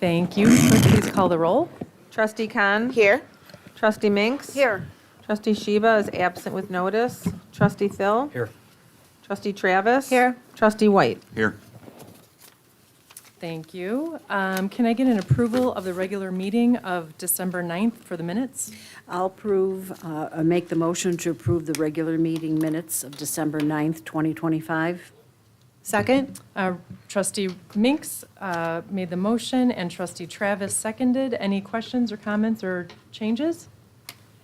Thank you. Clerk, please call the roll. Trustee Khan. Here. Trustee Minks. Here. Trustee Sheba is absent with notice. Trustee Thill. Here. Trustee Travis. Here. Trustee White. Here. Thank you. Can I get an approval of the regular meeting of December 9th for the minutes? I'll make the motion to approve the regular meeting minutes of December 9th, 2025. Second? Trustee Minks made the motion, and Trustee Travis seconded. Any questions or comments or changes?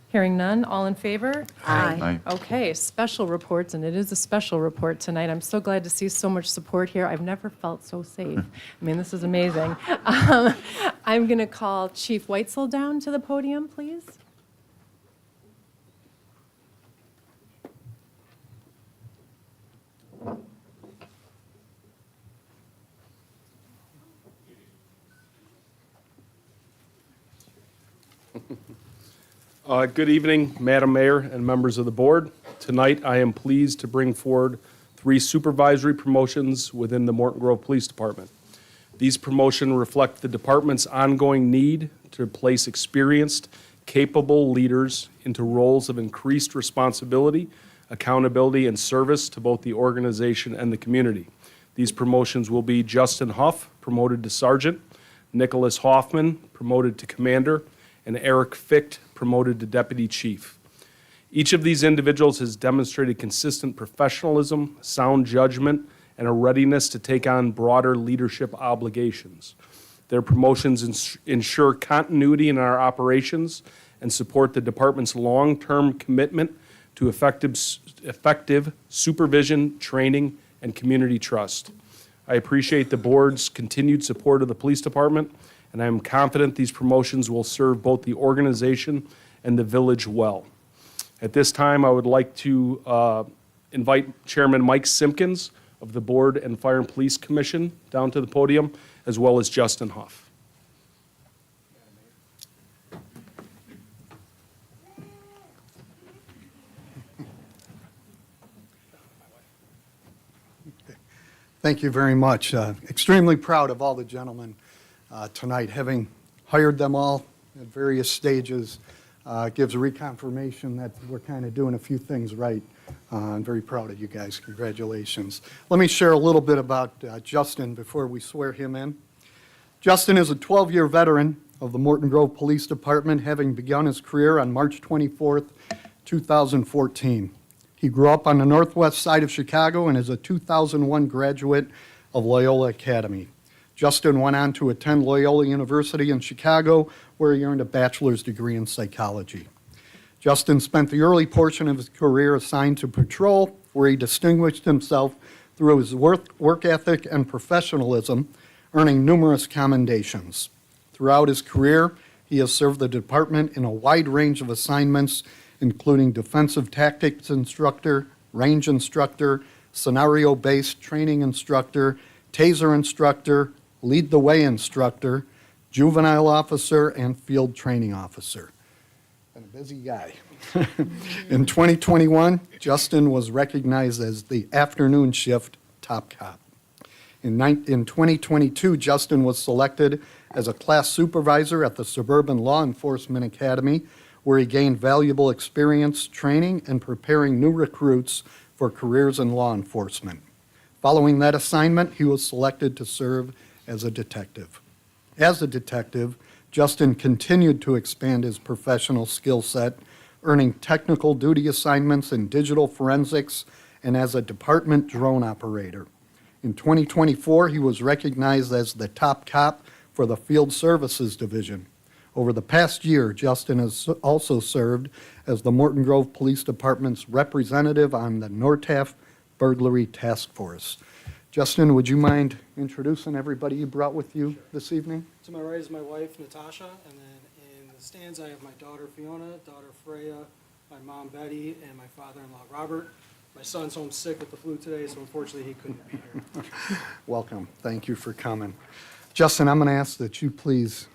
Hearing none, all in favor? Aye. Okay, special reports, and it is a special report tonight. I'm so glad to see so much support here. I've never felt so safe. I mean, this is amazing. I'm going to call Chief Weitzel down to the podium, please. Good evening, Madam Mayor and members of the board. Tonight, I am pleased to bring forward 3 supervisory promotions within the Morton Grove Police Department. These promotions reflect the department's ongoing need to place experienced, capable leaders into roles of increased responsibility, accountability, and service to both the organization and the community. These promotions will be Justin Huff, promoted to sergeant, Nicholas Hoffman, promoted to commander, and Eric Ficht, promoted to deputy chief. Each of these individuals has demonstrated consistent professionalism, sound judgment, and a readiness to take on broader leadership obligations. Their promotions ensure continuity in our operations and support the department's long-term commitment to effective supervision, training, and community trust. I appreciate the board's continued support of the police department, and I am confident these promotions will serve both the organization and the village well. At this time, I would like to invite Chairman Mike Simpkins of the Board and Fire and Police Commission down to the podium, as well as Justin Huff. Thank you very much. Extremely proud of all the gentlemen tonight. Having hired them all at various stages gives a reconfirmation that we're kind of doing a few things right. I'm very proud of you guys. Congratulations. Let me share a little bit about Justin before we swear him in. Justin is a 12-year veteran of the Morton Grove Police Department, having begun his career on March 24th, 2014. He grew up on the northwest side of Chicago and is a 2001 graduate of Loyola Academy. Justin went on to attend Loyola University in Chicago, where he earned a bachelor's degree in psychology. Justin spent the early portion of his career assigned to patrol, where he distinguished himself through his work ethic and professionalism, earning numerous commendations. Throughout his career, he has served the department in a wide range of assignments, including defensive tactics instructor, range instructor, scenario-based training instructor, taser instructor, lead the way instructor, juvenile officer, and field training officer. Been a busy guy. In 2021, Justin was recognized as the afternoon shift top cop. In 2022, Justin was selected as a class supervisor at the Suburban Law Enforcement Academy, where he gained valuable experience training and preparing new recruits for careers in law enforcement. Following that assignment, he was selected to serve as a detective. As a detective, Justin continued to expand his professional skill set, earning technical duty assignments in digital forensics and as a department drone operator. In 2024, he was recognized as the top cop for the Field Services Division. Over the past year, Justin has also served as the Morton Grove Police Department's representative on the NORTAF Burglary Task Force. Justin, would you mind introducing everybody you brought with you this evening? To my right is my wife, Natasha, and then in the stands I have my daughter, Fiona, daughter, Freya, my mom, Betty, and my father-in-law, Robert. My son's home sick with the flu today, so unfortunately he couldn't be here. Welcome. Thank you for coming. Justin, I'm going to ask that you please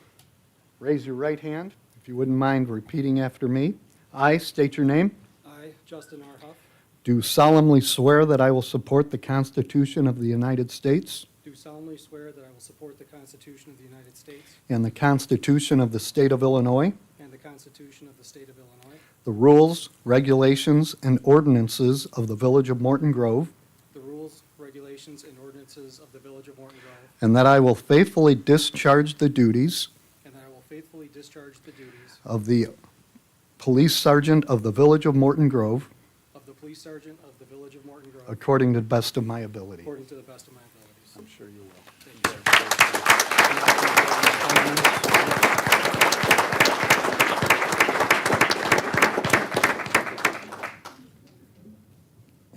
raise your right hand, if you wouldn't mind repeating after me. I state your name. I, Justin R. Huff, Do solemnly swear that I will support the Constitution of the United States do do solemnly swear that I will support the Constitution of the United States and the Constitution of the State of Illinois, and the Constitution of the State of Illinois, the rules, regulations, and ordinances of the Village of Morton Grove, the rules, regulations, and ordinances of the Village of Morton Grove, and that I will faithfully discharge the duties and that I will faithfully discharge the duties of the Police Sergeant of the Village of Morton Grove of the Police Sergeant of the Village of Morton Grove according to the best of my ability. according to the best of my abilities. I'm sure you will. Thank you.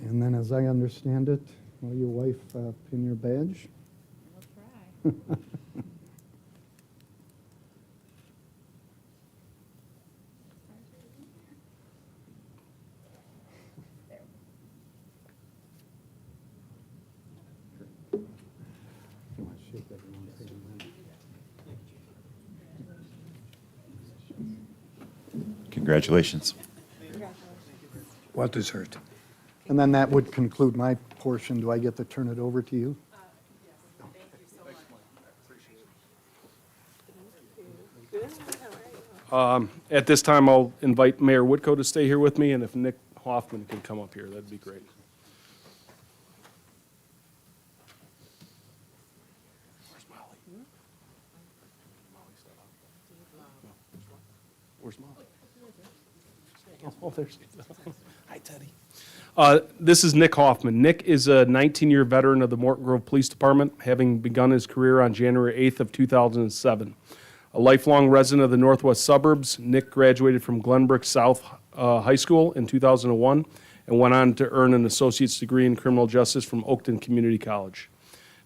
And then, as I understand it, will your wife pin your badge? I'll try. You want to shake everyone's hand then? Congratulations. What dessert? And then that would conclude my portion. Do I get to turn it over to you? At this time, I'll invite Mayor Whitco to stay here with me, and if Nick Hoffman can come up here, that'd be great. Where's Molly? Where's Molly? Oh, there's, hi, Teddy. This is Nick Hoffman. Nick is a 19-year veteran of the Morton Grove Police Department, having begun his career on January 8th of 2007. A lifelong resident of the northwest suburbs, Nick graduated from Glenbrook South High School in 2001 and went on to earn an associate's degree in criminal justice from Oakton Community College.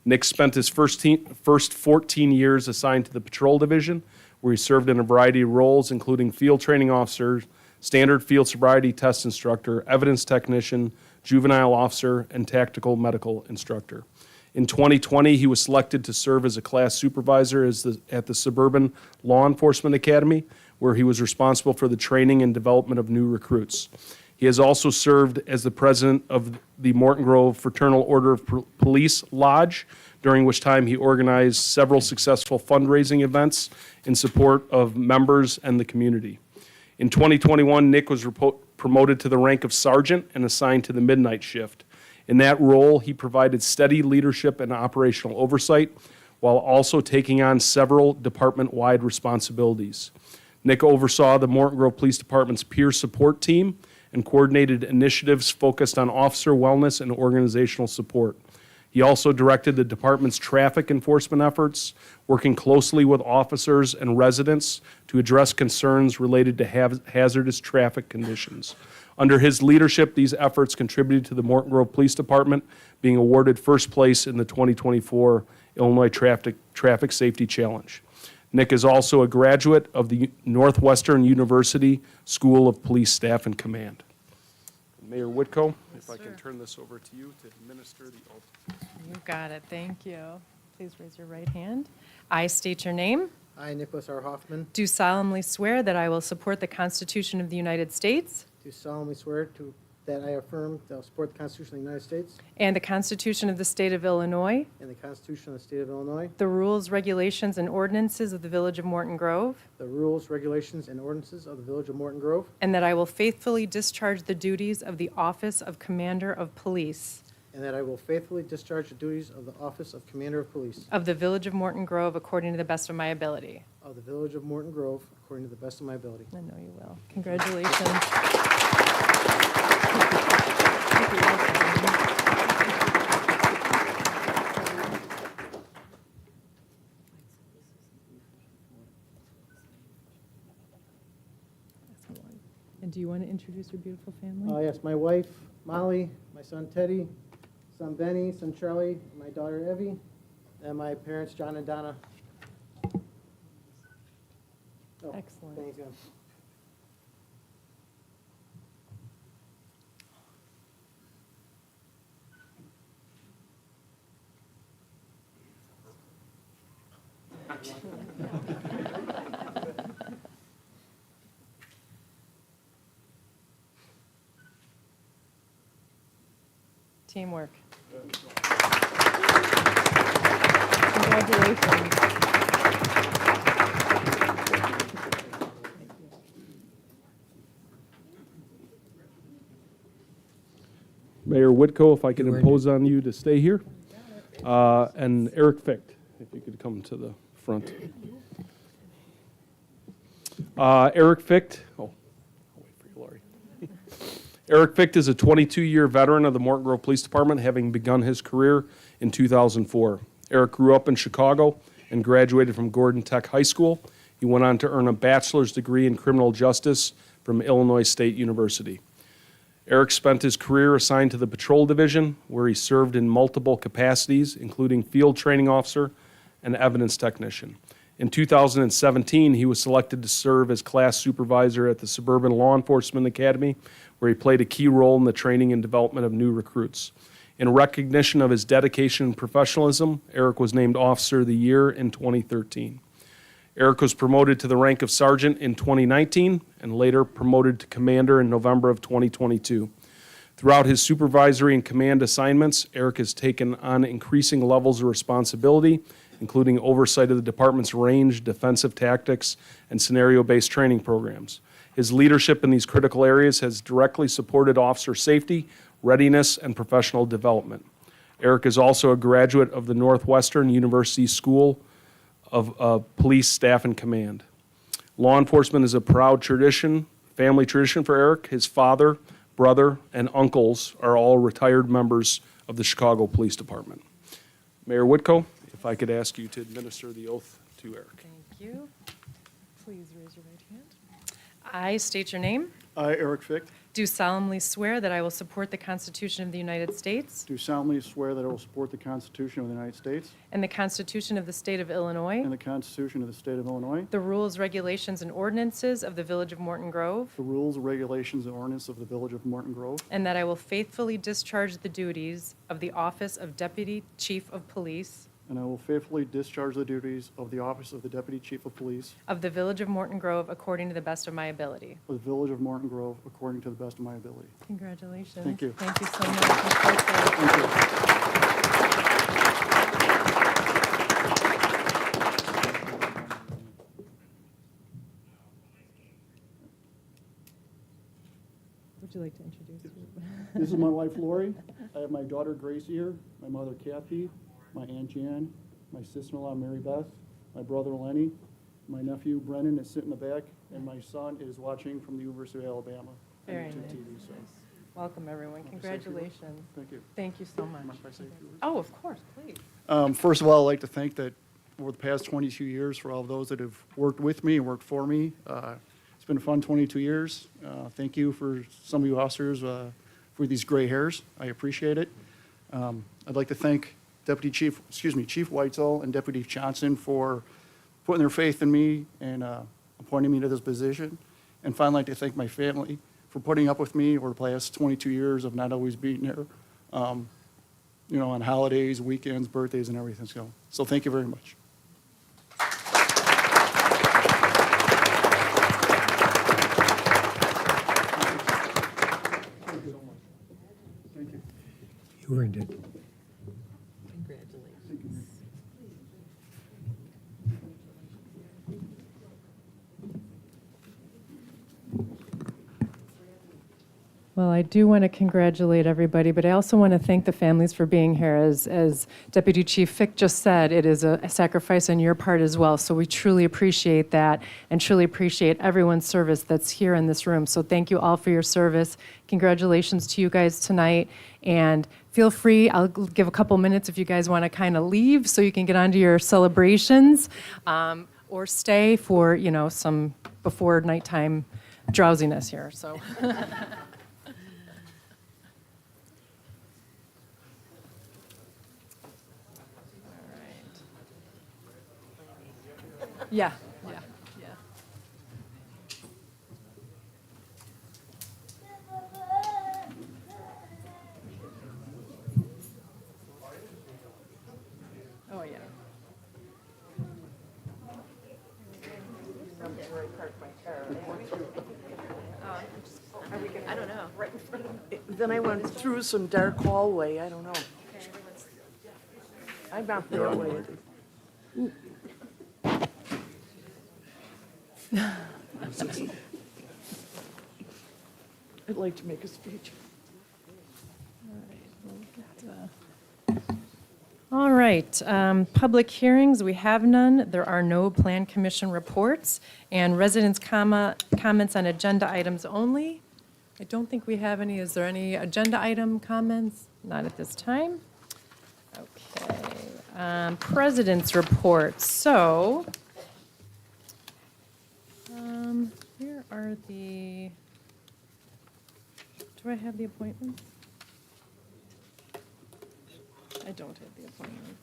Nick spent his first 14 years assigned to the Patrol Division, where he served in a variety of roles, including field training officer, standard field sobriety test instructor, evidence technician, juvenile officer, and tactical medical instructor. In 2020, he was selected to serve as a class supervisor at the Suburban Law Enforcement Academy, where he was responsible for the training and development of new recruits. He has also served as the president of the Morton Grove Fraternal Order of Police Lodge, during which time he organized several successful fundraising events in support of members and the community. In 2021, Nick was promoted to the rank of sergeant and assigned to the midnight shift. In that role, he provided steady leadership and operational oversight, while also taking on several department-wide responsibilities. Nick oversaw the Morton Grove Police Department's peer support team and coordinated initiatives focused on officer wellness and organizational support. He also directed the department's traffic enforcement efforts, working closely with officers and residents to address concerns related to hazardous traffic conditions. Under his leadership, these efforts contributed to the Morton Grove Police Department being awarded first place in the 2024 Illinois Traffic Safety Challenge. Nick is also a graduate of the Northwestern University School of Police Staff and Command. Mayor Whitco, if I can turn this over to you to administer the oath. You got it, thank you. Please raise your right hand. I state your name. I, Nicholas R. Hoffman, Do solemnly swear that I will support the Constitution of the United States do solemnly swear that I affirm that I will support the Constitution of the United States and the Constitution of the State of Illinois, and the Constitution of the State of Illinois, the rules, regulations, and ordinances of the Village of Morton Grove, the rules, regulations, and ordinances of the Village of Morton Grove, and that I will faithfully discharge the duties of the Office of Commander of Police and that I will faithfully discharge the duties of the Office of Commander of Police of the Village of Morton Grove according to the best of my ability. of the Village of Morton Grove according to the best of my ability. I know you will. Congratulations. And do you want to introduce your beautiful family? Yes, my wife, Molly, my son Teddy, son Benny, son Charlie, my daughter Evie, and my parents, John and Donna. Oh, Excellent. thank you. Teamwork. Congratulations. Mayor Whitco, if I could impose on you to stay here. And Eric Ficht, if you could come to the front. Eric Ficht, I'll wait for you, Laurie. Eric Ficht is a 22-year veteran of the Morton Grove Police Department, having begun his career in 2004. Eric grew up in Chicago and graduated from Gordon Tech High School. He went on to earn a bachelor's degree in criminal justice from Illinois State University. Eric spent his career assigned to the Patrol Division, where he served in multiple capacities, including field training officer and evidence technician. In 2017, he was selected to serve as class supervisor at the Suburban Law Enforcement Academy, where he played a key role in the training and development of new recruits. In recognition of his dedication and professionalism, Eric was named Officer of the Year in 2013. Eric was promoted to the rank of sergeant in 2019 and later promoted to commander in November of 2022. Throughout his supervisory and command assignments, Eric has taken on increasing levels of responsibility, including oversight of the department's range, defensive tactics, and scenario-based training programs. His leadership in these critical areas has directly supported officer safety, readiness, and professional development. Eric is also a graduate of the Northwestern University School of Police Staff and Command. Law enforcement is a proud tradition, family tradition for Eric. His father, brother, and uncles are all retired members of the Chicago Police Department. Mayor Whitco, if I could ask you to administer the oath to Eric. Thank you. Please raise your right hand. I state your name. I, Eric Ficht, Do solemnly swear that I will support the Constitution of the United States do solemnly swear that I will support the Constitution of the United States and the Constitution of the State of Illinois, and the Constitution of the State of Illinois, the rules, regulations, and ordinances of the Village of Morton Grove, the rules, regulations, and ordinance of the Village of Morton Grove, and that I will faithfully discharge the duties of the Office of Deputy Chief of Police and I will faithfully discharge the duties of the Office of the Deputy Chief of Police of the Village of Morton Grove according to the best of my ability. of the Village of Morton Grove according to the best of my ability. Congratulations. Thank you. Thank you so much. I'm so excited. Thank you. Would you like to introduce yourself? This is my wife Lori. I have my daughter Grace here, my mother Kathy, my Aunt Jan, my sister-in-law Mary Beth, my brother Lenny, my nephew Brennan is sitting in the back, and my son is watching from the University of Alabama. on Very YouTube nice. TV, so. Welcome, everyone. Say a few words? Congratulations. Thank you. Thank you so much. Mind if I say a few words? Oh, of course, please. First of all, I'd like to thank that over the past 22 years for all of those that have worked with me and worked for me. It's been a fun 22 years. Thank you for some of you officers for these gray hairs. I appreciate it. I'd like to thank Chief Weitzel and Deputy Johnson for putting their faith in me and appointing me to this position. And finally, I'd like to thank my family for putting up with me over the past 22 years of not always being there, on holidays, weekends, birthdays, and everything. So thank you very much. You earned it. Well, I do want to congratulate everybody, but I also want to thank the families for being here. As Deputy Chief Fick just said, it is a sacrifice on your part as well, so we truly appreciate that and truly appreciate everyone's service that's here in this room. So thank you all for your service. Congratulations to you guys tonight, and feel free, I'll give a couple minutes if you guys want to kind of leave so you can get onto your celebrations, or stay for, some before nighttime drowsiness here, so. Yeah, yeah, yeah. Oh, yeah. I don't know. Right in front of me. Then I went through some dark hallway, I don't know. I'm not that way. I'd like to make a speech. All right, public hearings, we have none. There are no plan commission reports. And residents' comments on agenda items only. I don't think we have any. Is there any agenda item comments? Not at this time. Okay, president's report. So, where are the, do I have the appointments? I don't have the appointment.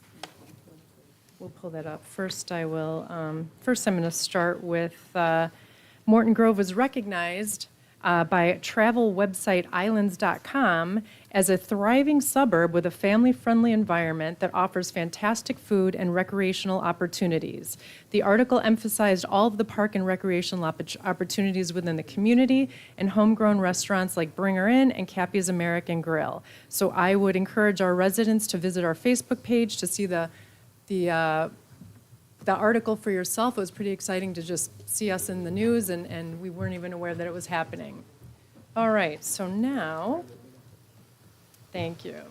We'll pull that up. First, I'm going to start with Morton Grove was recognized by travel website islands.com as a thriving suburb with a family-friendly environment that offers fantastic food and recreational opportunities. The article emphasized all of the park and recreational opportunities within the community and homegrown restaurants like Bringer Inn and Cappy's American Grill. So I would encourage our residents to visit our Facebook page to see the article for yourself. It was pretty exciting to just see us in the news, and we weren't even aware that it was happening. All right, so now, thank you.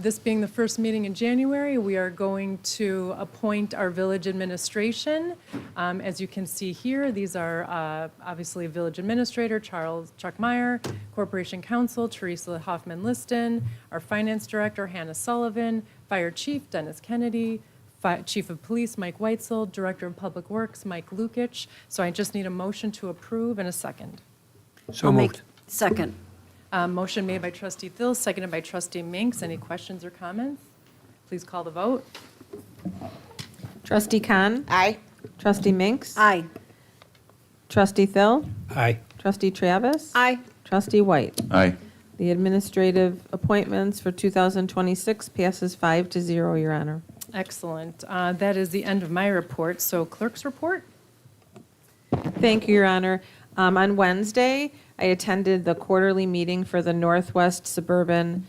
This being the first meeting in January, we are going to appoint our village administration. As you can see here, these are obviously village administrator, Chuck Meyer, Corporation Counsel, Teresa Hoffman-Liston, our finance director, Hannah Sullivan, fire chief, Dennis Kennedy, Chief of Police, Mike Weitzel, Director of Public Works, Mike Lukich. So I just need a motion to approve and a second. So I'll make- moved. Second. Motion made by trustee Phil, seconded by trustee Minks. Any questions or comments? Please call the vote. Trustee Khan? Aye. Trustee Minks? Aye. Trustee Thill? Aye. Trustee Travis? Aye. Trustee White? Aye. The administrative appointments for 2026 passes 5-0, Your Honor. Excellent. That is the end of my report. So clerk's report? Thank you, Your Honor. On Wednesday, I attended the quarterly meeting for the Northwest Suburban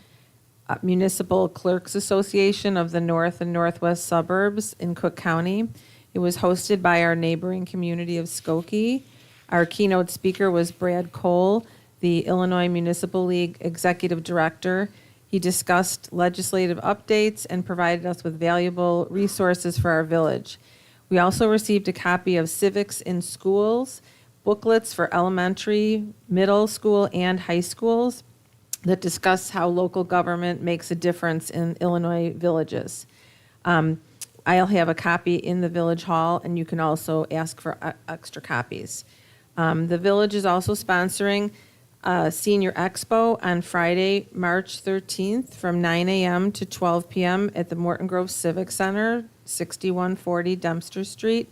Municipal Clerks Association of the North and Northwest Suburbs in Cook County. It was hosted by our neighboring community of Skokie. Our keynote speaker was Brad Cole, the Illinois Municipal League Executive Director. He discussed legislative updates and provided us with valuable resources for our village. We also received a copy of Civics in Schools, booklets for elementary, middle school, and high schools that discuss how local government makes a difference in Illinois villages. I'll have a copy in the Village Hall, and you can also ask for extra copies. The village is also sponsoring Senior Expo on Friday, March 13th from 9 a.m. to 12 p.m. at the Morton Grove Civic Center, 6140 Dempster Street.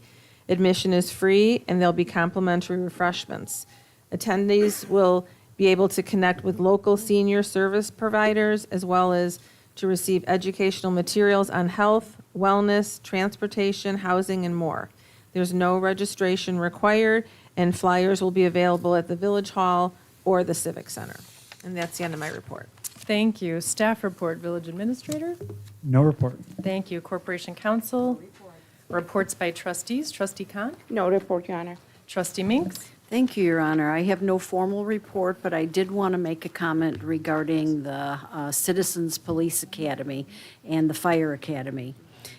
Admission is free, and there'll be complimentary refreshments. Attendees will be able to connect with local senior service providers as well as to receive educational materials on health, wellness, transportation, housing, and more. There's no registration required, and flyers will be available at the Village Hall or the Civic Center. And that's the end of my report. Thank you. Staff report, village administrator? No report. Thank you. Corporation Counsel? Reports by trustees. Trustee Khan? No report, Your Honor. Trustee Minks? Thank you, Your Honor. I have no formal report, but I did want to make a comment regarding the Citizens Police Academy and the Fire Academy.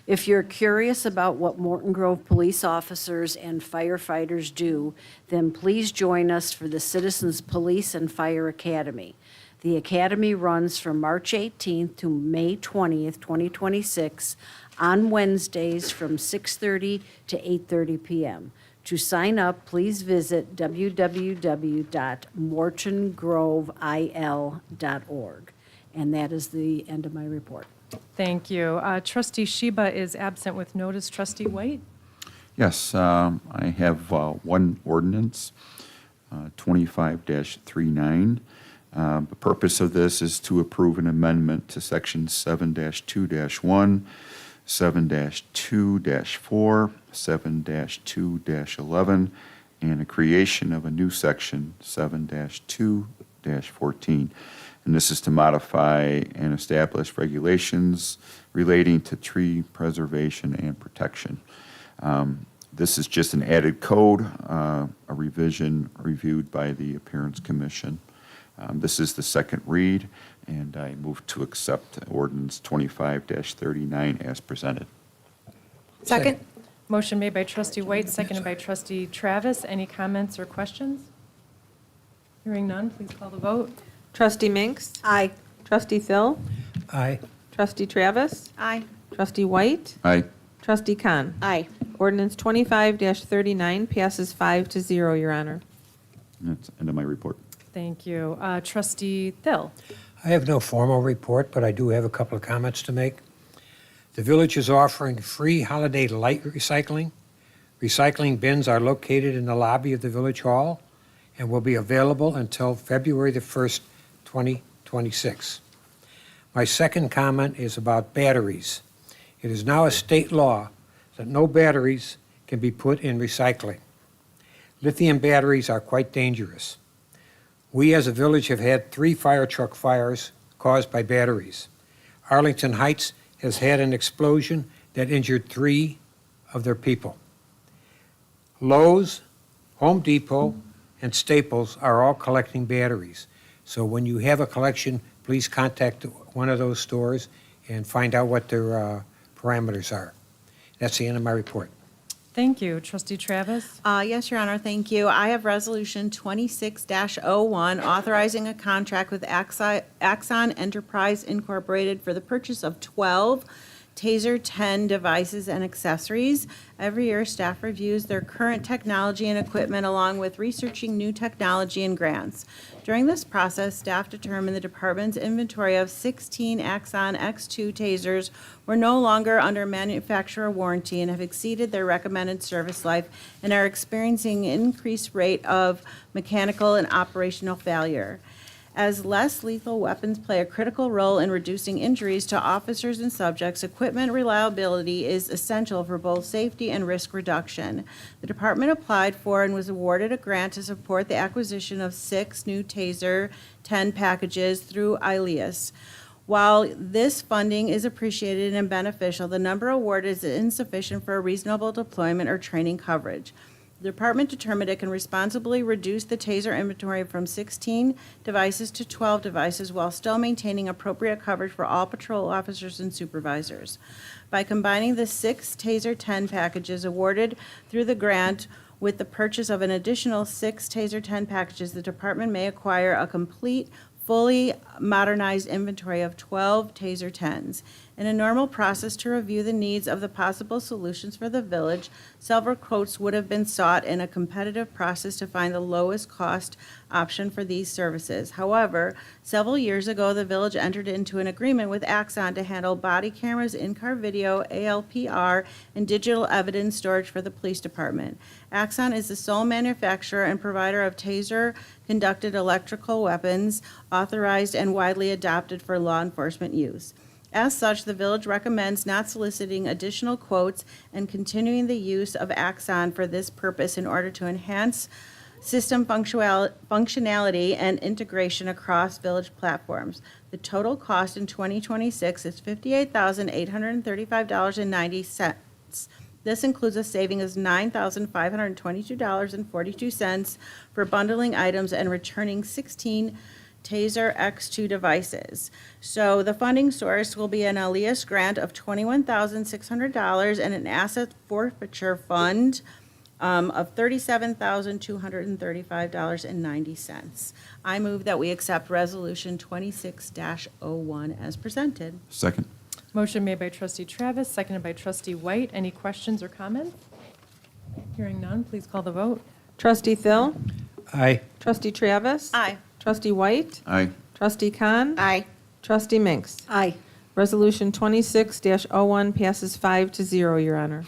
If you're curious about what Morton Grove police officers and firefighters do, then please join us for the Citizens Police and Fire Academy. The academy runs from March 18th to May 20th, 2026, on Wednesdays from 6:30 to 8:30 p.m. To sign up, please visit www.mortongrovil.org. And that is the end of my report. Thank you. Trustee Sheba is absent with notice. Trustee White? Yes, I have one ordinance, 25-39. The purpose of this is to approve an amendment to Section 7-2-1, 7-2-4, 7-2-11, and a creation of a new Section 7-2-14. and this is to modify and establish regulations relating to tree preservation and protection. This is just an added code, a revision reviewed by the Appearance Commission. This is the second read, and I move to accept ordinance 25-39 as presented. Second. Motion made by trustee White, seconded by trustee Travis. Any comments or questions? Hearing none, please call the vote. Trustee Minks? Aye. Trustee Thill? Aye. Trustee Travis? Aye. Trustee White? Aye. Trustee Khan? Aye. Ordinance 25-39 passes 5-0, Your Honor. That's the end of my report. Thank you. Trustee Thill. I have no formal report, but I do have a couple of comments to make. The village is offering free holiday light recycling. Recycling bins are located in the lobby of the Village Hall and will be available until February the 1st, 2026. My second comment is about batteries. It is now a state law that no batteries can be put in recycling. Lithium batteries are quite dangerous. We as a village have had 3 fire truck fires caused by batteries. Arlington Heights has had an explosion that injured 3 of their people. Lowe's, Home Depot, and Staples are all collecting batteries. So when you have a collection, please contact one of those stores and find out what their parameters are. That's the end of my report. Thank you. Trustee Travis. Yes, Your Honor, thank you. I have Resolution 26-01, authorizing a contract with Axon Enterprise Incorporated for the purchase of 12 TASER 10 devices and accessories. Every year, staff reviews their current technology and equipment along with researching new technology and grants. During this process, staff determined the department's inventory of 16 Axon X2 tasers were no longer under manufacturer warranty and have exceeded their recommended service life and are experiencing an increased rate of mechanical and operational failure. As less lethal weapons play a critical role in reducing injuries to officers and subjects, equipment reliability is essential for both safety and risk reduction. The department applied for and was awarded a grant to support the acquisition of 6 new TASER 10 packages through ILEAS. While this funding is appreciated and beneficial, the number awarded is insufficient for a reasonable deployment or training coverage. The department determined it can responsibly reduce the TASER inventory from 16 devices to 12 devices while still maintaining appropriate coverage for all patrol officers and supervisors. By combining the 6 TASER 10 packages awarded through the grant with the purchase of an additional 6 TASER 10 packages, the department may acquire a complete, fully modernized inventory of 12 TASER 10s. In a normal process to review the needs of the possible solutions for the village, several quotes would have been sought in a competitive process to find the lowest cost option for these services. However, several years ago, the village entered into an agreement with Axon to handle body cameras, in-car video, ALPR, and digital evidence storage for the police department. Axon is the sole manufacturer and provider of TASER-conducted electrical weapons, authorized and widely adopted for law enforcement use. As such, the village recommends not soliciting additional quotes and continuing the use of Axon for this purpose in order to enhance system functionality and integration across village platforms. The total cost in 2026 is $58,835.90. This includes a saving of $9,522.42 for bundling items and returning 16 TASER X2 devices. So the funding source will be an ILEAS grant of $21,600 and an asset forfeiture fund of $37,235.90. I move that we accept Resolution 26-01 as presented. Second. Motion made by trustee Travis, seconded by trustee White. Any questions or comments? Hearing none, please call the vote. Trustee Thill? Aye. Trustee Travis? Aye. Trustee White? Aye. Trustee Khan? Aye. Trustee Minks? Aye. Resolution 26-01 passes 5-0, Your Honor.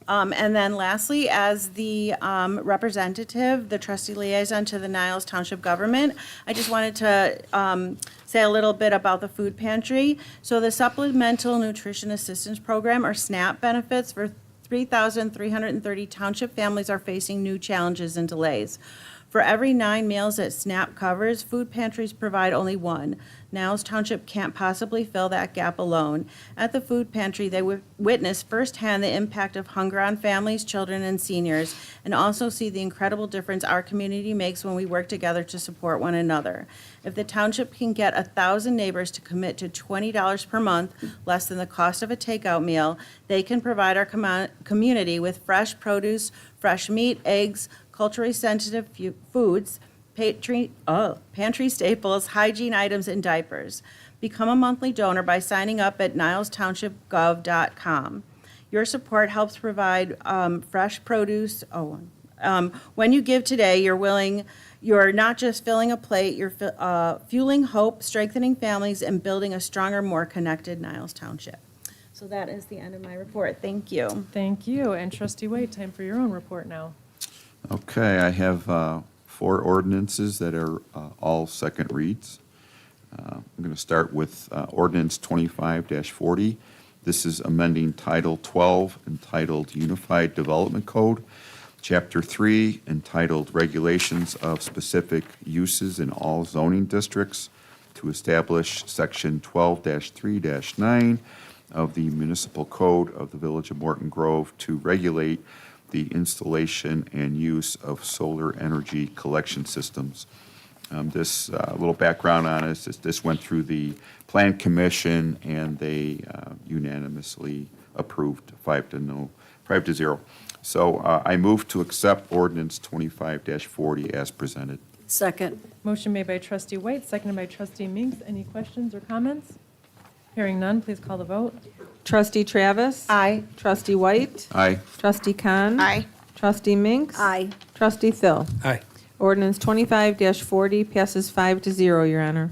And then lastly, as the representative, the trustee liaison to the Niles Township government, I just wanted to say a little bit about the food pantry. So the Supplemental Nutrition Assistance Program, or SNAP benefits for 3,330 township families are facing new challenges and delays. For every 9 meals that SNAP covers, food pantries provide only 1. Niles Township can't possibly fill that gap alone. At the food pantry, they witness firsthand the impact of hunger on families, children, and seniors, and also see the incredible difference our community makes when we work together to support one another. If the township can get 1,000 neighbors to commit to $20 per month, less than the cost of a takeout meal, they can provide our community with fresh produce, fresh meat, eggs, culturally sensitive foods, pantry staples, hygiene items, and diapers. Become a monthly donor by signing up at nilestownshipgov.com. Your support helps provide fresh produce. When you give today, you're not just filling a plate, you're fueling hope, strengthening families, and building a stronger, more connected Niles Township. So that is the end of my report. Thank you. Thank you. And Trustee White, time for your own report now. Okay, I have 4 ordinances that are all second reads. I'm going to start with ordinance 25-40. This is amending Title 12 entitled Unified Development Code, Chapter 3 entitled Regulations of Specific Uses in All Zoning Districts to establish Section 12-3-9 of the Municipal Code of the Village of Morton Grove to regulate the installation and use of solar energy collection systems. This little background on it is this went through the Plan Commission and they unanimously approved 5-0. So I move to accept ordinance 25-40 as presented. Second. Motion made by Trustee White, seconded by Trustee Minks. Any questions or comments? Hearing none, please call the vote. Trustee Travis? Aye. Trustee White? Aye. Trustee Khan? Aye. Trustee Minks? Aye. Trustee Thill? Aye. Ordinance 25-40 passes 5-0, Your Honor.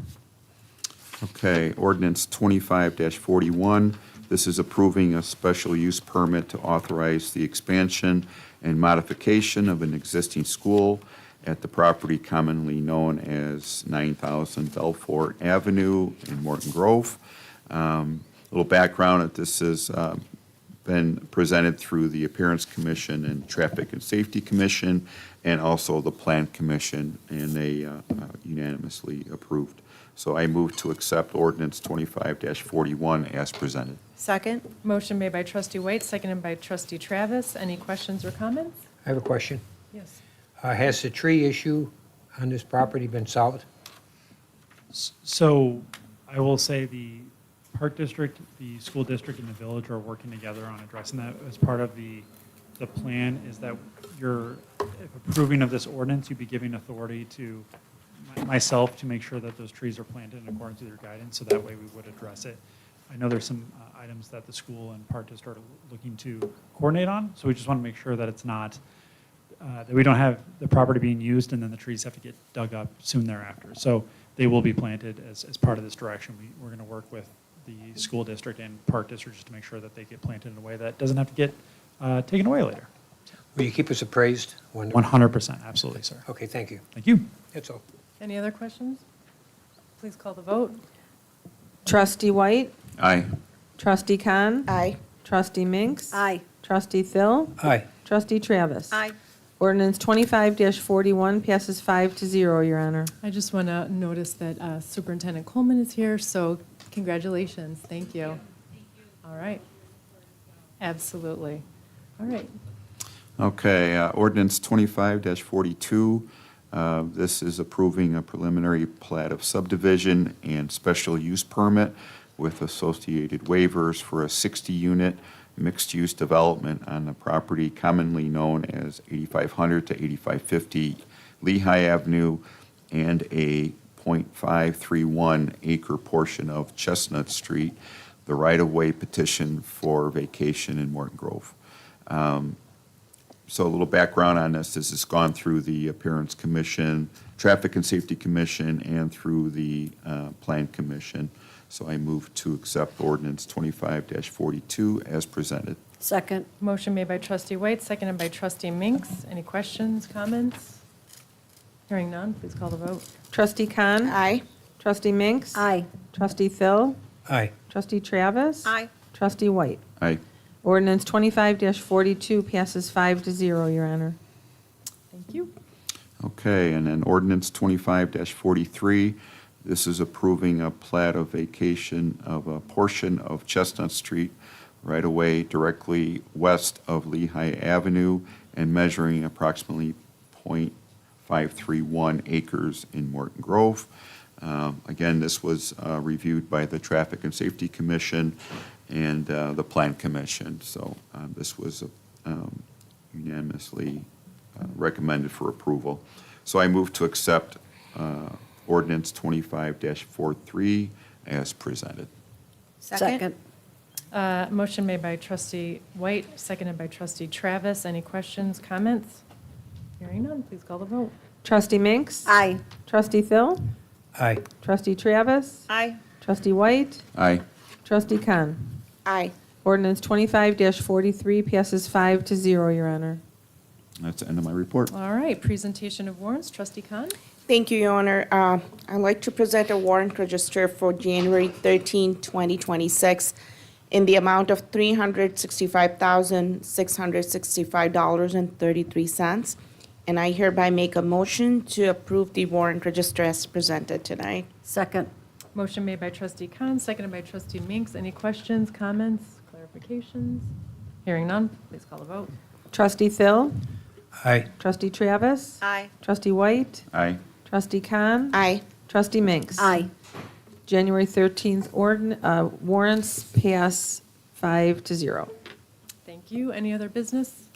Okay, ordinance 25-41. This is approving a special use permit to authorize the expansion and modification of an existing school at the property commonly known as 9000 Belfort Avenue in Morton Grove. Little background, that this has been presented through the Appearance Commission and Traffic and Safety Commission, and also the Plan Commission, and they unanimously approved. So I move to accept ordinance 25-41 as presented. Second? Motion made by Trustee White, seconded by Trustee Travis. Any questions or comments? I have a question. Yes. Has the tree issue on this property been solved? So I will say the Park District, the school district, and the village are working together on addressing that. As part of the plan is that if approving of this ordinance, you'd be giving authority to myself to make sure that those trees are planted in accordance with your guidance, so that way we would address it. I know there's some items that the school and Park District are looking to coordinate on, so we just want to make sure that it's not, that we don't have the property being used and then the trees have to get dug up soon thereafter. So they will be planted as part of this direction. We're going to work with the school district and Park District just to make sure that they get planted in a way that doesn't have to get taken away later. Will you keep us appraised? when- 100%, absolutely, sir. Okay, thank you. Thank you. That's all. Any other questions? Please call the vote. Trustee White? Aye. Trustee Khan? Aye. Trustee Minks? Aye. Trustee Thill? Aye. Trustee Travis? Aye. Ordinance 25-41 passes 5-0, Your Honor. I just want to notice that Superintendent Coleman is here, so congratulations. Thank you. All right. Absolutely. All right. Okay, ordinance 25-42. This is approving a preliminary plat of subdivision and special use permit with associated waivers for a 60-unit mixed-use development on the property commonly known as 8500 to 8550 Lehigh Avenue and a .531 acre portion of Chestnut Street, the right-of-way petition for vacation in Morton Grove. So a little background on this. This has gone through the Appearance Commission, Traffic and Safety Commission, and through the Plan Commission. So I move to accept ordinance 25-42 as presented. Second. Motion made by Trustee White, seconded by Trustee Minks. Any questions, comments? Hearing none, please call the vote. Trustee Khan? Aye. Trustee Minks? Aye. Trustee Thill? Aye. Trustee Travis? Aye. Trustee White? Aye. Ordinance 25-42 passes 5-0, Your Honor. Thank you. Okay, and then ordinance 25-43, this is approving a plat of vacation of a portion of Chestnut Street right away directly west of Lehigh Avenue and measuring approximately .531 acres in Morton Grove. Again, this was reviewed by the Traffic and Safety Commission and the Plan Commission, so this was unanimously recommended for approval. So I move to accept ordinance 25-43 as presented. Second. Motion made by trustee White, seconded by trustee Travis. Any questions, comments? Hearing none, please call the vote. Trustee Minks? Aye. Trustee Phil? Aye. Trustee Travis? Aye. Trustee White? Aye. Trustee Khan? Aye. Ordinance 25-43 passes 5-0, Your Honor. That's the end of my report. All right, presentation of warrants, trustee Khan. Thank you, Your Honor. I'd like to present a warrant register for January 13, 2026, in the amount of $365,665.33. And I hereby make a motion to approve the warrant register as presented tonight. Second. Motion made by trustee Khan, seconded by trustee Minks. Any questions, comments, clarifications? Hearing none, please call the vote. Trustee Phil? Aye. Trustee Travis? Aye. Trustee White? Aye. Trustee Khan? Aye. Trustee Minks? Aye. January 13th warrants pass 5-0. Thank you. Any other business?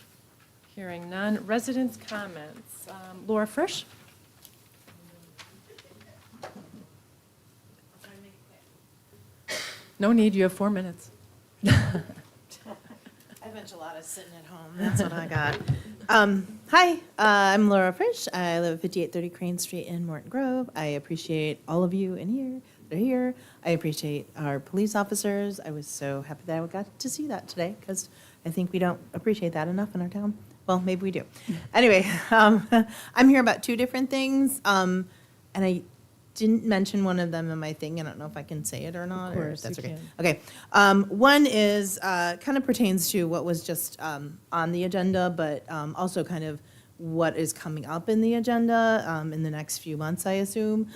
Hearing none. Residents' comments. Laura Frisch? No need, you have 4 minutes. I have enchiladas sitting at home. That's what I got. Hi, I'm Laura Frisch. I live at 5830 Crane Street in Morton Grove. I appreciate all of you in here that are here. I appreciate our police officers. I was so happy that I got to see that today because I think we don't appreciate that enough in our town. Well, maybe we do. Anyway, I'm here about 2 different things, and I didn't mention one of them in my thing. I don't know if I can say it or not. Of course, or if that's you okay. can. Okay. One is kind of pertains to what was just on the agenda, but also kind of what is coming up in the agenda in the next few months, I assume,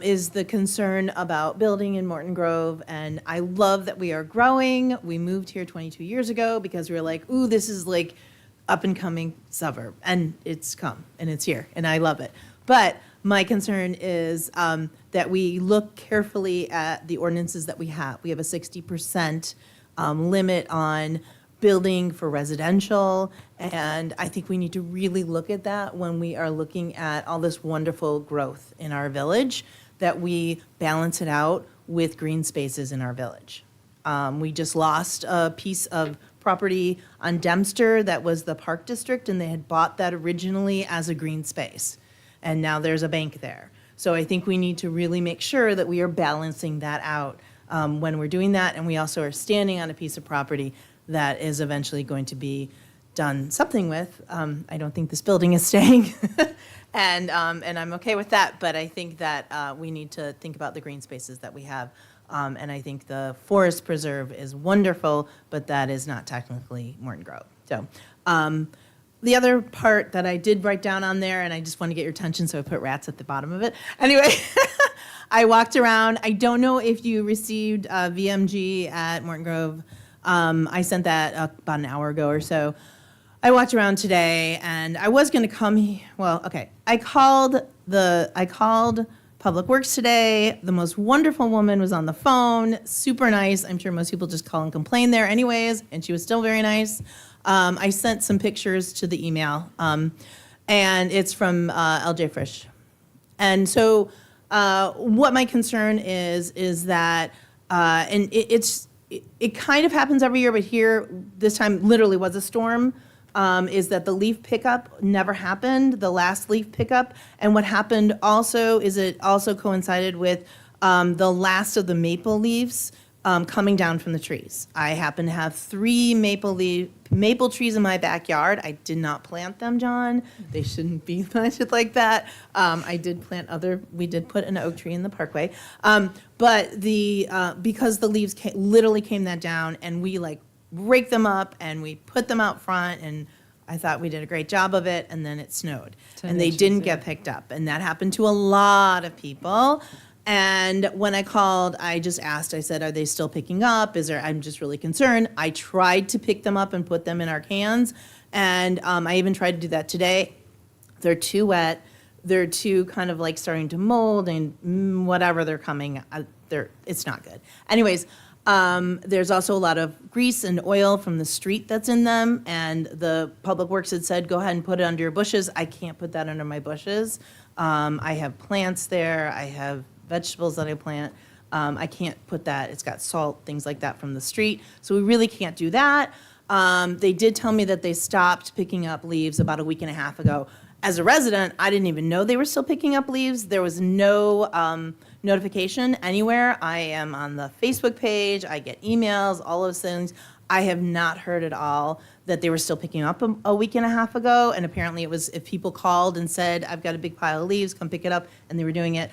is the concern about building in Morton Grove. And I love that we are growing. We moved here 22 years ago because we were like, ooh, this is like up and coming suburb. And it's come and it's here and I love it. But my concern is that we look carefully at the ordinances that we have. We have a 60% limit on building for residential, and I think we need to really look at that when we are looking at all this wonderful growth in our village, that we balance it out with green spaces in our village. We just lost a piece of property on Dempster that was the Park District, and they had bought that originally as a green space. And now there's a bank there. So I think we need to really make sure that we are balancing that out when we're doing that. And we also are standing on a piece of property that is eventually going to be done something with. I don't think this building is staying. And I'm okay with that. But I think that we need to think about the green spaces that we have. And I think the forest preserve is wonderful, but that is not technically Morton Grove. So the other part that I did write down on there, and I just want to get your attention, so I put rats at the bottom of it. Anyway, I walked around. I don't know if you received VMG at Morton Grove. I sent that about an hour ago or so. I walked around today, and I was going to come. Well, okay. I called Public Works today. The most wonderful woman was on the phone, super nice. I'm sure most people just call and complain there anyways, and she was still very nice. I sent some pictures to the email, and it's from LJ Frisch. And so what my concern is that, and it kind of happens every year, but here, this time literally was a storm, is that the leaf pickup never happened, the last leaf pickup. And what happened also is it also coincided with the last of the maple leaves coming down from the trees. I happen to have 3 maple trees in my backyard. I did not plant them, John. They shouldn't be planted like that. I did plant we did put an oak tree in the parkway. But because the leaves literally came that down, and we like rake them up and we put them out front, and I thought we did a great job of it, and then it snowed. 10 And they inches, didn't yeah. get picked up, and that happened to a lot of people. And when I called, I just asked, I said, are they still picking up? I'm just really concerned. I tried to pick them up and put them in our cans, and I even tried to do that today. They're too wet. They're too kind of like starting to mold and whatever they're coming, it's not good. Anyways, there's also a lot of grease and oil from the street that's in them, and the Public Works had said, go ahead and put it under your bushes. I can't put that under my bushes. I have plants there. I have vegetables that I plant. I can't put that. It's got salt, things like that from the street. So we really can't do that. They did tell me that they stopped picking up leaves about a week and a half ago. As a resident, I didn't even know they were still picking up leaves. There was no notification anywhere. I am on the Facebook page. I get emails, all those things. I have not heard at all that they were still picking up a week and a half ago. And apparently it was if people called and said, I've got a big pile of leaves, come pick it up, and they were doing it.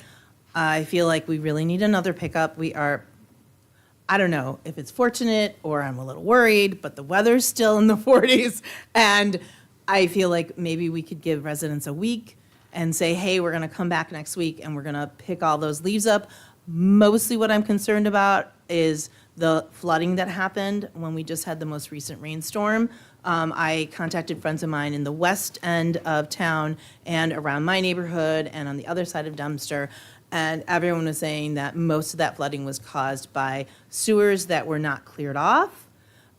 I feel like we really need another pickup. I don't know if it's fortunate or I'm a little worried, but the weather's still in the 40s. And I feel like maybe we could give residents a week and say, hey, we're going to come back next week and we're going to pick all those leaves up. Mostly what I'm concerned about is the flooding that happened when we just had the most recent rainstorm. I contacted friends of mine in the west end of town and around my neighborhood and on the other side of Dempster. And everyone was saying that most of that flooding was caused by sewers that were not cleared off.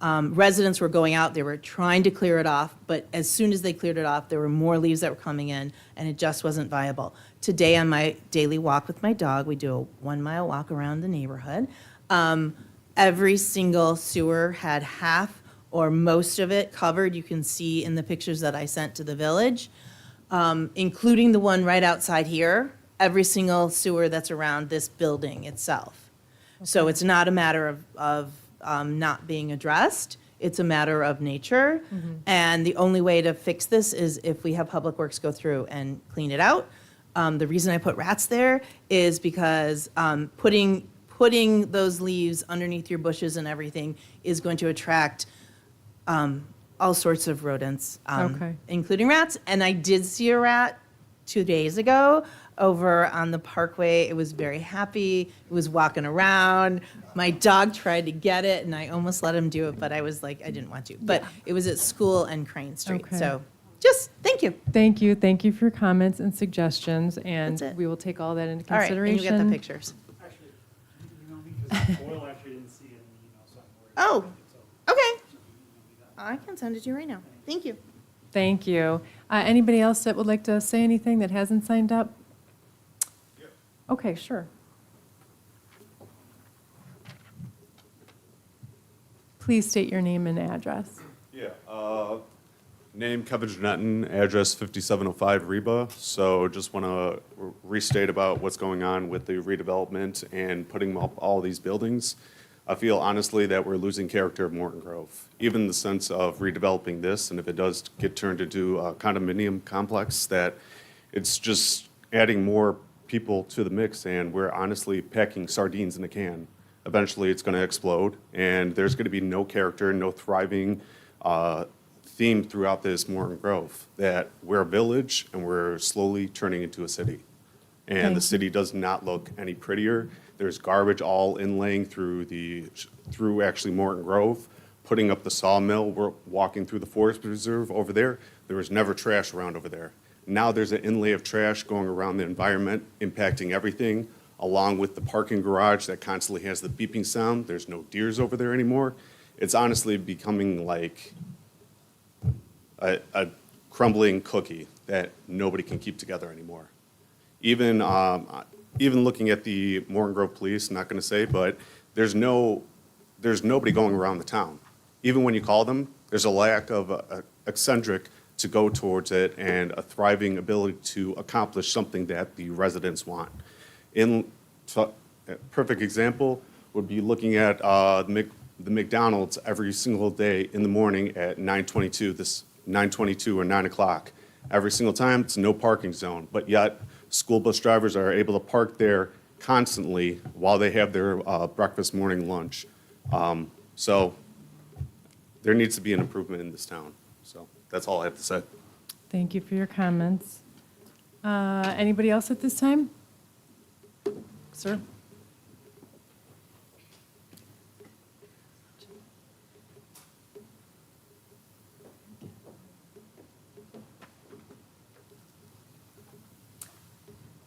Residents were going out, they were trying to clear it off, but as soon as they cleared it off, there were more leaves that were coming in, and it just wasn't viable. Today, on my daily walk with my dog, we do a 1-mile walk around the neighborhood. Every single sewer had half or most of it covered. You can see in the pictures that I sent to the village, including the one right outside here, every single sewer that's around this building itself. So it's not a matter of not being addressed. It's a matter of nature. And the only way to fix this is if we have Public Works go through and clean it out. The reason I put rats there is because putting those leaves underneath your bushes and everything is going to attract all sorts of rodents, Okay. including rats. And I did see a rat 2 days ago over on the Parkway. It was very happy. It was walking around. My dog tried to get it, and I almost let him do it, but I was like, I didn't want to. But it was at School and Crane Street. Okay. So just thank you. Thank you. Thank you for your comments and suggestions, and That's it. we will take all that into All right, and consideration. you get the pictures. Actually, you know me, because Boyle actually didn't see it in the email, so I'm worried. Oh, okay. I can send it to you right now. Thank you. Thank you. Anybody else that would like to say anything that hasn't signed up? Okay, sure. Please state your name and address. Yeah, name Kevin Jeanetton, address 5705 Reba. So just want to restate about what's going on with the redevelopment and putting up all these buildings. I feel honestly that we're losing character of Morton Grove, even the sense of redeveloping this, and if it does get turned into a condominium complex, that it's just adding more people to the mix, and we're honestly packing sardines in a can. Eventually, it's going to explode, and there's going to be no character, no thriving theme throughout this Morton Grove, that we're a village, and we're slowly turning into a city. And the city does not look any prettier. There's garbage all inlaying through actually Morton Grove, putting up the sawmill. We're walking through the forest preserve over there. There was never trash around over there. Now there's an inlay of trash going around the environment, impacting everything, along with the parking garage that constantly has the beeping sound. There's no deers over there anymore. It's honestly becoming like a crumbling cookie that nobody can keep together anymore. Even looking at the Morton Grove Police, not going to say, but there's nobody going around the town. Even when you call them, there's a lack of eccentric to go towards it and a thriving ability to accomplish something that the residents want. A perfect example would be looking at the McDonald's every single day in the morning at 9:22 or 9 o'clock. Every single time, it's no parking zone, but yet school bus drivers are able to park there constantly while they have their breakfast, morning, lunch. So there needs to be an improvement in this town. So that's all I have to say. Thank you for your comments. Anybody else at this time? Sir?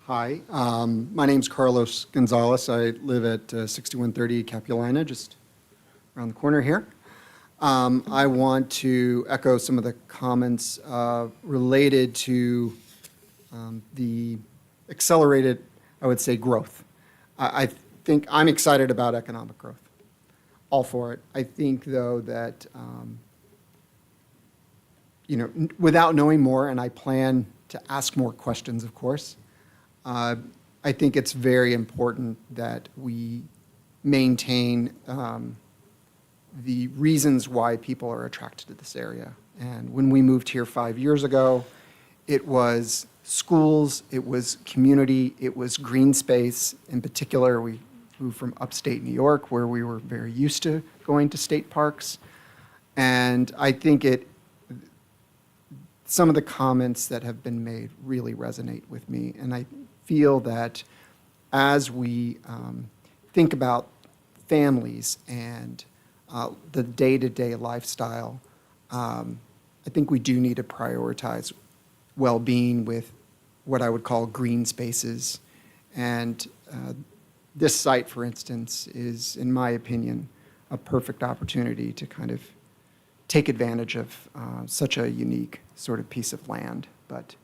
Hi, my name's Carlos Gonzalez. I live at 6130 Capulina, just around the corner here. I want to echo some of the comments related to the accelerated, I would say, growth. I think I'm excited about economic growth, all for it. I think, though, that, without knowing more, and I plan to ask more questions, of course, I think it's very important that we maintain the reasons why people are attracted to this area. And when we moved here 5 years ago, it was schools, it was community, it was green space. In particular, we moved from upstate New York, where we were very used to going to state parks. And I think some of the comments that have been made really resonate with me. And I feel that as we think about families and the day-to-day lifestyle, I think we do need to prioritize well-being with what I would call green spaces. And this site, for instance, is, in my opinion, a perfect opportunity to kind of take advantage of such a unique sort of piece of land. But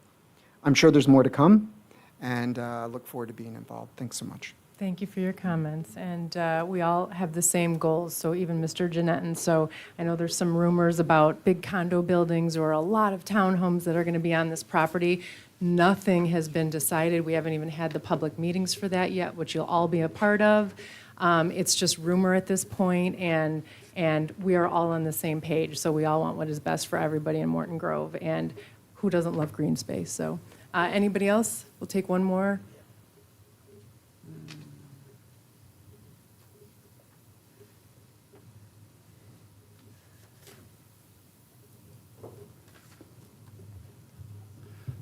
I'm sure there's more to come, and look forward to being involved. Thanks so much. Thank you for your comments. And we all have the same goals, so even Mr. Jeanetton. So I know there's some rumors about big condo buildings or a lot of townhomes that are going to be on this property. Nothing has been decided. We haven't even had the public meetings for that yet, which you'll all be a part of. It's just rumor at this point, and we are all on the same page. So we all want what is best for everybody in Morton Grove. And who doesn't love green space? So anybody else? We'll take one more.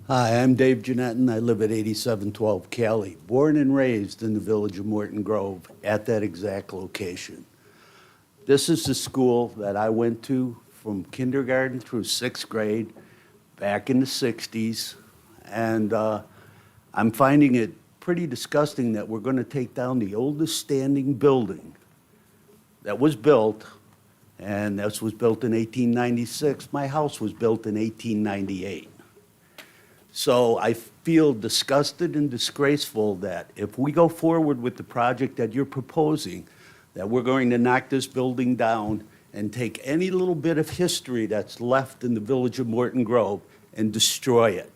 Hi, I'm Dave Jeanetton. I live at 8712 Cali, born and raised in the village of Morton Grove at that exact location. This is the school that I went to from kindergarten through 6th grade back in the 60s. And I'm finding it pretty disgusting that we're going to take down the oldest standing building that was built, and this was built in 1896. My house was built in 1898. So I feel disgusted and disgraceful that if we go forward with the project that you're proposing, that we're going to knock this building down and take any little bit of history that's left in the village of Morton Grove and destroy it.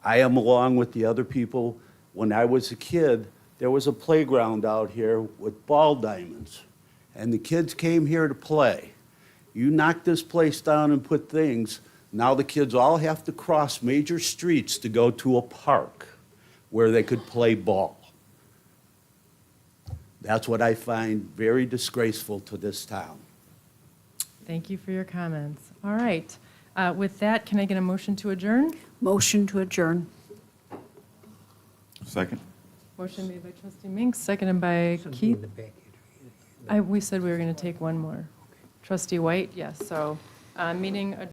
I am, along with the other people, when I was a kid, there was a playground out here with ball diamonds, and the kids came here to play. You knock this place down and put things, now the kids all have to cross major streets to go to a park where they could play ball. That's what I find very disgraceful to this town. Thank you for your comments. All right. With that, can I get a motion to adjourn? Motion to adjourn. Second? Motion made by trustee Minks, seconded by Keith. We said we were going to take one more. Trustee White, yes. So meeting adjourned.